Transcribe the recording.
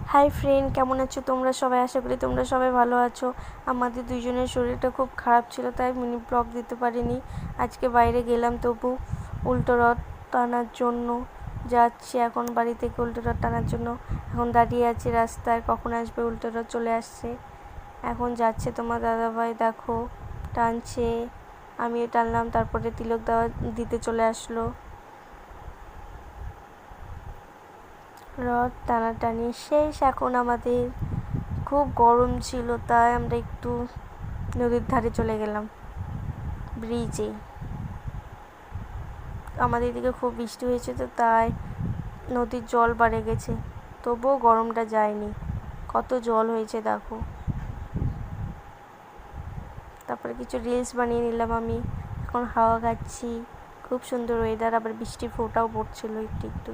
Hi friend, কেমন আছো তোমরা সবাই? আশা করি তোমরা সবাই ভালো আছো। আমাদের দুইজনের শরীরটা খুব খারাপ ছিল, তাই মিনি ব্লগ দিতে পারিনি। আজকে বাইরে গেলাম, তবু উল্টো রথ টানার জন্য যাচ্ছি। এখন বাড়ি থেকে উল্টো রথ টানার জন্য এখন দাঁড়িয়ে আছি রাস্তায়, কখন আসবে উল্টো রথ। চলে আসছে, এখন যাচ্ছে তোমার দাদাভাই, দেখো টানছে, আমিও টানলাম। তারপরে তিলক দেওয়া দিতে চলে আসলো। রথ টানাটানি শেষ এখন আমাদের। খুব গরম ছিল, তাই আমরা একটু নদীর ধারে চলে গেলাম, ব্রিজে। আমাদের এদিকে খুব বৃষ্টি হয়েছে, তো তাই নদীর জল বেড়ে গেছে, তবুও গরমটা যায়নি। কত জল হয়েছে দেখো। তারপরে কিছু রিলস বানিয়ে নিলাম আমি। এখন হাওয়া খাচ্ছি, খুব সুন্দর ওয়েদার, আবার বৃষ্টির ফোঁটাও পড়ছিল একটু একটু।